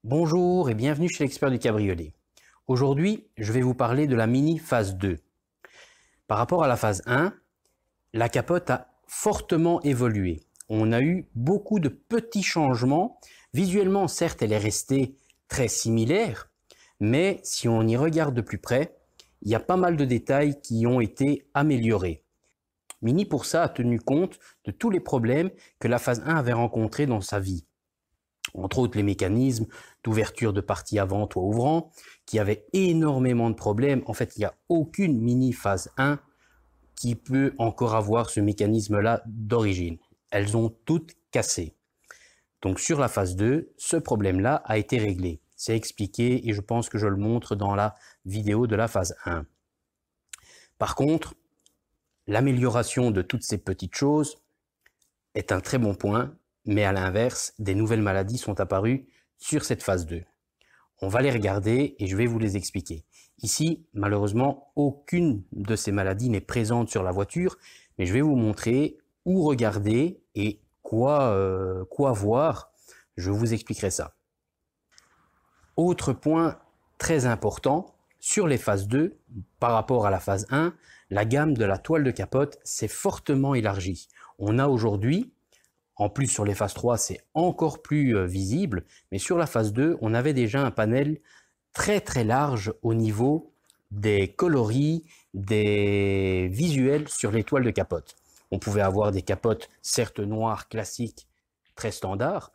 Bonjour et bienvenue chez l'expert du cabriolet. Aujourd'hui, je vais vous parler de la Mini phase 2. Par rapport à la phase 1, la capote a fortement évolué. On a eu beaucoup de petits changements. Visuellement, certes, elle est restée très similaire, mais si on y regarde de plus près, il y a pas mal de détails qui ont été améliorés. Mini, pour ça, a tenu compte de tous les problèmes que la phase 1 avait rencontrés dans sa vie. Entre autres les mécanismes d'ouverture de partie avant toit ouvrant, qui avaient énormément de problèmes. En fait, il n'y a aucune Mini phase 1 qui peut encore avoir ce mécanisme-là d'origine. Elles ont toutes cassé. Donc sur la phase 2, ce problème-là a été réglé. C'est expliqué et je pense que je le montre dans la vidéo de la phase 1. Par contre, l'amélioration de toutes ces petites choses est un très bon point, mais à l'inverse, des nouvelles maladies sont apparues sur cette phase 2. On va les regarder et je vais vous les expliquer. Ici, malheureusement, aucune de ces maladies n'est présente sur la voiture, mais je vais vous montrer où regarder et quoi voir. Je vous expliquerai ça. Autre point très important, sur les phases 2, par rapport à la phase 1, la gamme de la toile de capote s'est fortement élargie. On a aujourd'hui, en plus sur les phases 3, c'est encore plus visible, mais sur la phase 2, on avait déjà un panel très très large au niveau des coloris, des visuels sur les toiles de capote. On pouvait avoir des capotes certes noires classiques, très standards,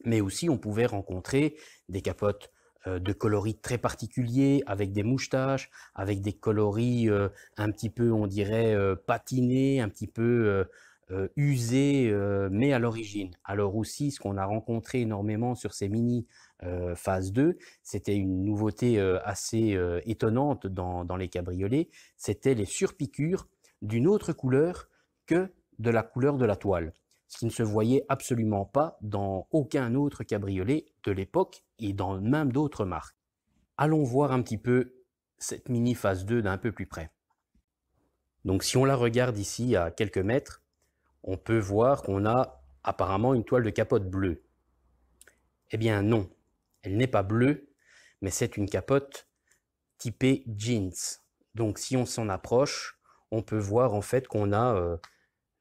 mais aussi on pouvait rencontrer des capotes de coloris très particuliers, avec des moustaches, avec des coloris un petit peu, on dirait, patinés, un petit peu usés, mais à l'origine. Alors aussi, ce qu'on a rencontré énormément sur ces mini phase 2, c'était une nouveauté assez étonnante dans les cabriolets, c'était les surpiqûres d'une autre couleur que de la couleur de la toile, ce qui ne se voyait absolument pas dans aucun autre cabriolet de l'époque et dans même d'autres marques. Allons voir un petit peu cette mini phase 2 d'un peu plus près. Donc si on la regarde ici à quelques mètres, on peut voir qu'on a apparemment une toile de capote bleue. Eh bien non, elle n'est pas bleue, mais c'est une capote typée jeans. Donc si on s'en approche, on peut voir en fait qu'on a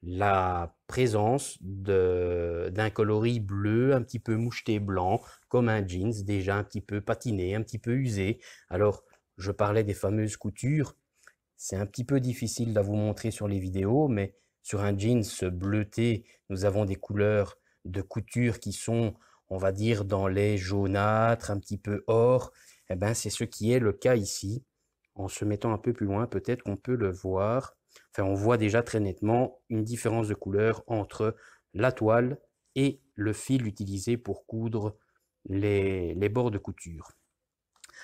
la présence d'un coloris bleu un petit peu moucheté blanc, comme un jeans déjà un petit peu patiné, un petit peu usé. Alors, je parlais des fameuses coutures. C'est un petit peu difficile à vous montrer sur les vidéos, mais sur un jeans bleuté, nous avons des couleurs de couture qui sont, on va dire, dans les jaunâtres, un petit peu or. Eh ben, c'est ce qui est le cas ici. En se mettant un peu plus loin, peut-être qu'on peut le voir. Enfin, on voit déjà très nettement une différence de couleur entre la toile et le fil utilisé pour coudre les bords de couture.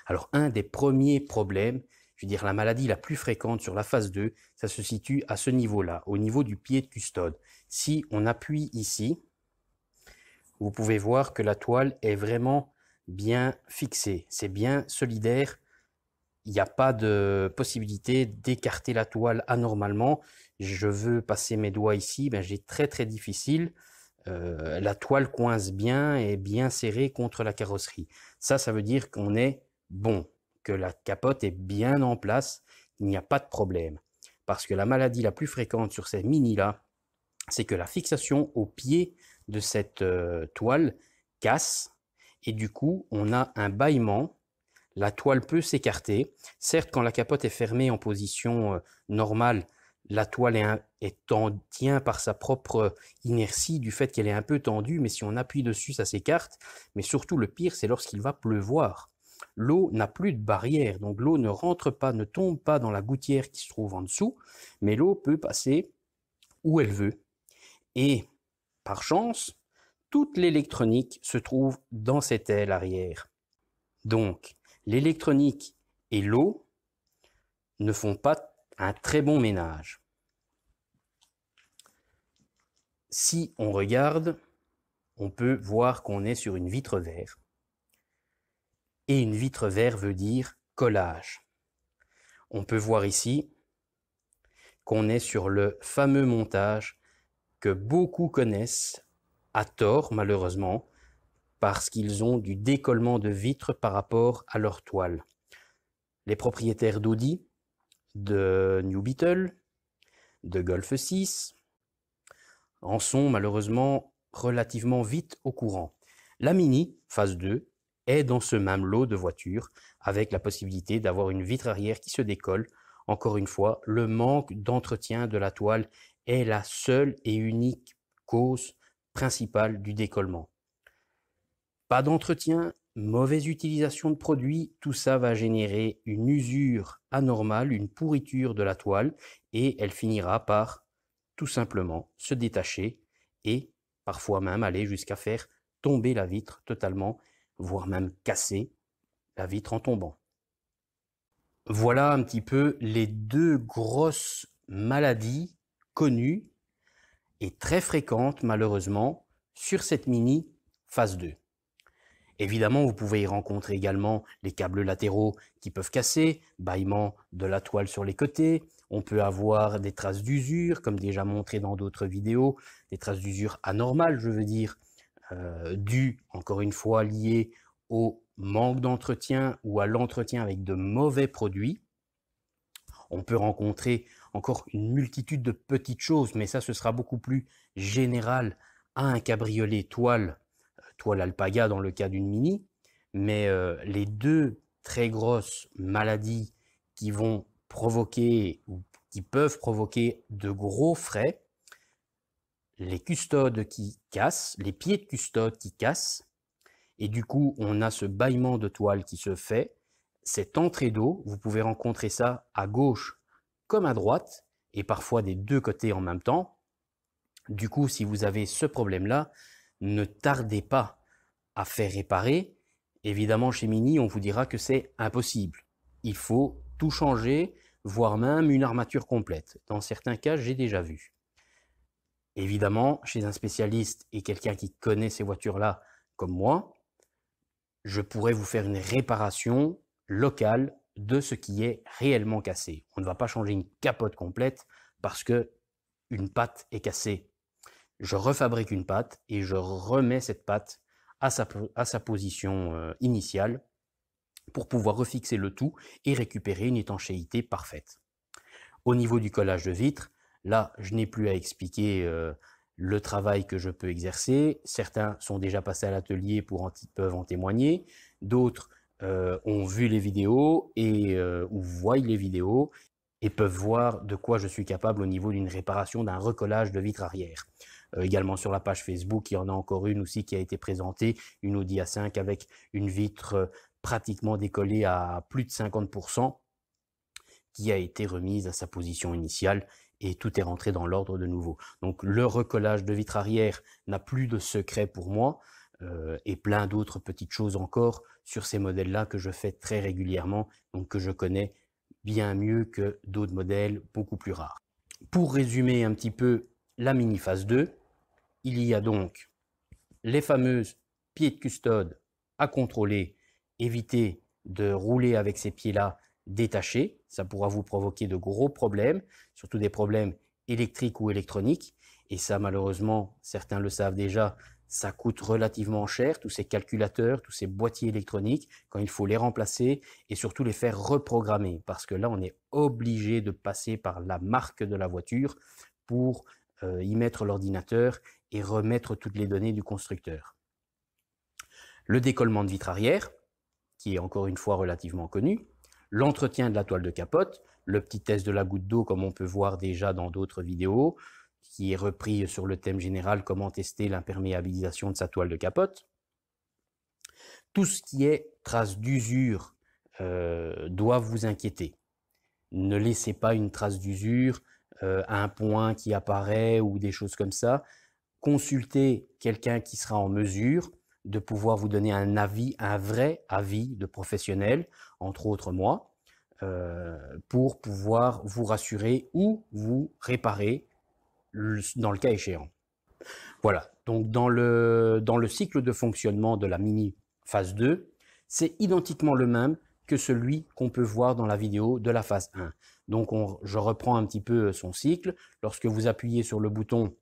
Alors, un des premiers problèmes, je veux dire la maladie la plus fréquente sur la phase 2, ça se situe à ce niveau-là, au niveau du pied de custode. Si on appuie ici, vous pouvez voir que la toile est vraiment bien fixée, c'est bien solidaire. Il n'y a pas de possibilité d'écarter la toile anormalement. Je veux passer mes doigts ici, ben j'ai très très difficile. La toile coince bien et bien serrée contre la carrosserie. Ça veut dire qu'on est bon, que la capote est bien en place, il n'y a pas de problème. Parce que la maladie la plus fréquente sur ces mini-là, c'est que la fixation au pied de cette toile casse et du coup on a un bâillement. La toile peut s'écarter. Certes, quand la capote est fermée en position normale, la toile tient par sa propre inertie du fait qu'elle est un peu tendue, mais si on appuie dessus, ça s'écarte. Mais surtout, le pire, c'est lorsqu'il va pleuvoir. L'eau n'a plus de barrière, donc l'eau ne rentre pas, ne tombe pas dans la gouttière qui se trouve en dessous, mais l'eau peut passer où elle veut. Et par chance, toute l'électronique se trouve dans cette aile arrière. Donc, l'électronique et l'eau ne font pas un très bon ménage. Si on regarde, on peut voir qu'on est sur une vitre verre. Et une vitre verre veut dire collage. On peut voir ici qu'on est sur le fameux montage que beaucoup connaissent, à tort malheureusement, parce qu'ils ont du décollement de vitres par rapport à leur toile. Les propriétaires d'Audi, de New Beetle, de Golf 6 en sont malheureusement relativement vite au courant. La Mini phase 2 est dans ce même lot de voitures avec la possibilité d'avoir une vitre arrière qui se décolle. Encore une fois, le manque d'entretien de la toile est la seule et unique cause principale du décollement. Pas d'entretien, mauvaise utilisation de produits, tout ça va générer une usure anormale, une pourriture de la toile et elle finira par tout simplement se détacher et parfois même aller jusqu'à faire tomber la vitre totalement, voire même casser la vitre en tombant. Voilà un petit peu les deux grosses maladies connues et très fréquentes malheureusement sur cette Mini phase 2. Évidemment, vous pouvez y rencontrer également les câbles latéraux qui peuvent casser, bâillement de la toile sur les côtés. On peut avoir des traces d'usure, comme déjà montré dans d'autres vidéos, des traces d'usure anormales, je veux dire, dues, encore une fois, liées au manque d'entretien ou à l'entretien avec de mauvais produits. On peut rencontrer encore une multitude de petites choses, mais ça, ce sera beaucoup plus général à un cabriolet toile alpaga dans le cas d'une Mini, mais les deux très grosses maladies qui vont provoquer ou qui peuvent provoquer de gros frais, les custodes qui cassent, les pieds de custode qui cassent, et du coup on a ce bâillement de toile qui se fait, cette entrée d'eau, vous pouvez rencontrer ça à gauche comme à droite, et parfois des deux côtés en même temps. Du coup, si vous avez ce problème-là, ne tardez pas à faire réparer. Évidemment, chez Mini, on vous dira que c'est impossible. Il faut tout changer, voire même une armature complète. Dans certains cas, j'ai déjà vu. Évidemment, chez un spécialiste et quelqu'un qui connaît ces voitures-là comme moi, je pourrais vous faire une réparation locale de ce qui est réellement cassé. On ne va pas changer une capote complète parce que une patte est cassée. Je refabrique une patte et je remets cette patte à sa position initiale pour pouvoir refixer le tout et récupérer une étanchéité parfaite. Au niveau du collage de vitres, là, je n'ai plus à expliquer le travail que je peux exercer. Certains sont déjà passés à l'atelier peuvent en témoigner. D'autres ont vu les vidéos ou voient les vidéos et peuvent voir de quoi je suis capable au niveau d'une réparation, d'un recollage de vitre arrière. Également sur la page Facebook, il y en a encore une aussi qui a été présentée, une Audi A5 avec une vitre pratiquement décollée à plus de 50%, qui a été remise à sa position initiale et tout est rentré dans l'ordre de nouveau. Donc le recollage de vitre arrière n'a plus de secret pour moi et plein d'autres petites choses encore sur ces modèles-là que je fais très régulièrement, donc que je connais bien mieux que d'autres modèles beaucoup plus rares. Pour résumer un petit peu la Mini phase 2, il y a donc les fameuses pieds de custode à contrôler, éviter de rouler avec ces pieds-là détachés, ça pourra vous provoquer de gros problèmes, surtout des problèmes électriques ou électroniques, et ça malheureusement, certains le savent déjà, ça coûte relativement cher, tous ces calculateurs, tous ces boîtiers électroniques, quand il faut les remplacer et surtout les faire reprogrammer, parce que là on est obligé de passer par la marque de la voiture pour y mettre l'ordinateur et remettre toutes les données du constructeur. Le décollement de vitre arrière, qui est encore une fois relativement connu, l'entretien de la toile de capote, le petit test de la goutte d'eau comme on peut voir déjà dans d'autres vidéos, qui est repris sur le thème général comment tester l'imperméabilisation de sa toile de capote. Tout ce qui est trace d'usure doit vous inquiéter. Ne laissez pas une trace d'usure, un point qui apparaît ou des choses comme ça. Consultez quelqu'un qui sera en mesure de pouvoir vous donner un avis, un vrai avis de professionnel, entre autres moi, pour pouvoir vous rassurer ou vous réparer dans le cas échéant. Voilà, donc dans le cycle de fonctionnement de la Mini phase 2, c'est identiquement le même que celui qu'on peut voir dans la vidéo de la phase 1. Donc je reprends un petit peu son cycle. Lorsque vous appuyez sur le bouton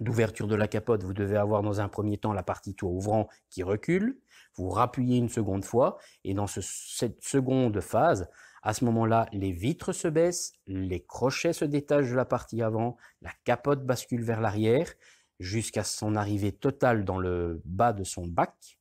d'ouverture de la capote, vous devez avoir dans un premier temps la partie toit ouvrant qui recule, vous rappuyez une seconde fois, et dans cette seconde phase, à ce moment-là, les vitres se baissent, les crochets se détachent de la partie avant, la capote bascule vers l'arrière, jusqu'à son arrivée totale dans le bas de son bac,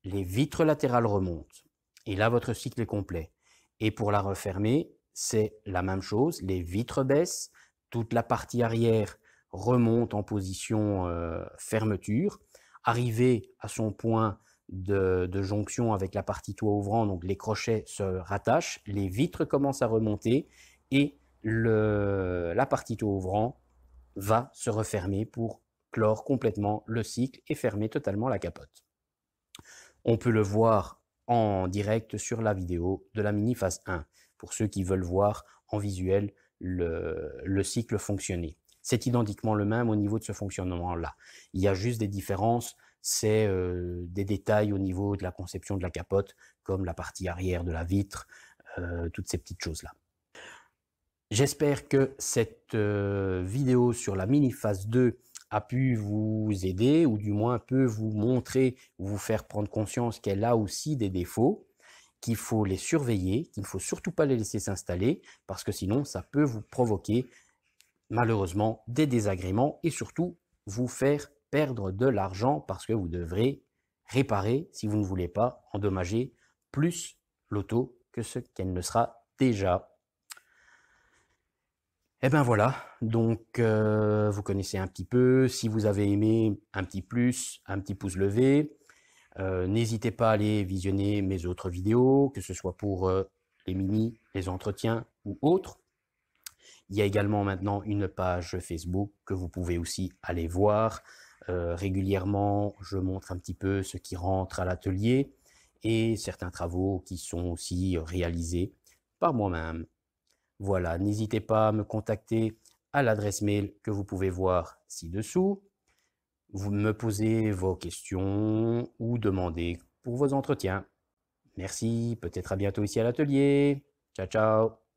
les vitres latérales remontent. Et là, votre cycle est complet. Et pour la refermer, c'est la même chose, les vitres baissent, toute la partie arrière remonte en position fermeture, arrivé à son point de jonction avec la partie toit ouvrant, donc les crochets se rattachent, les vitres commencent à remonter et la partie toit ouvrant va se refermer pour clore complètement le cycle et fermer totalement la capote. On peut le voir en direct sur la vidéo de la mini phase 1, pour ceux qui veulent voir en visuel le cycle fonctionner. C'est identiquement le même au niveau de ce fonctionnement-là. Il y a juste des différences, c'est des détails au niveau de la conception de la capote, comme la partie arrière de la vitre, toutes ces petites choses-là. J'espère que cette vidéo sur la mini phase 2 a pu vous aider, ou du moins peut vous montrer, vous faire prendre conscience qu'elle a aussi des défauts, qu'il faut les surveiller, qu'il ne faut surtout pas les laisser s'installer, parce que sinon ça peut vous provoquer malheureusement des désagréments et surtout vous faire perdre de l'argent parce que vous devrez réparer si vous ne voulez pas endommager plus l'auto que ce qu'elle ne sera déjà. Et ben voilà, donc vous connaissez un petit peu. Si vous avez aimé, un petit plus, un petit pouce levé. N'hésitez pas à aller visionner mes autres vidéos, que ce soit pour les mini, les entretiens ou autres. Il y a également maintenant une page Facebook que vous pouvez aussi aller voir. Régulièrement, je montre un petit peu ce qui rentre à l'atelier et certains travaux qui sont aussi réalisés par moi-même. Voilà, n'hésitez pas à me contacter à l'adresse mail que vous pouvez voir ci-dessous. Vous me posez vos questions ou demandez pour vos entretiens. Merci, peut-être à bientôt ici à l'atelier. Ciao, ciao.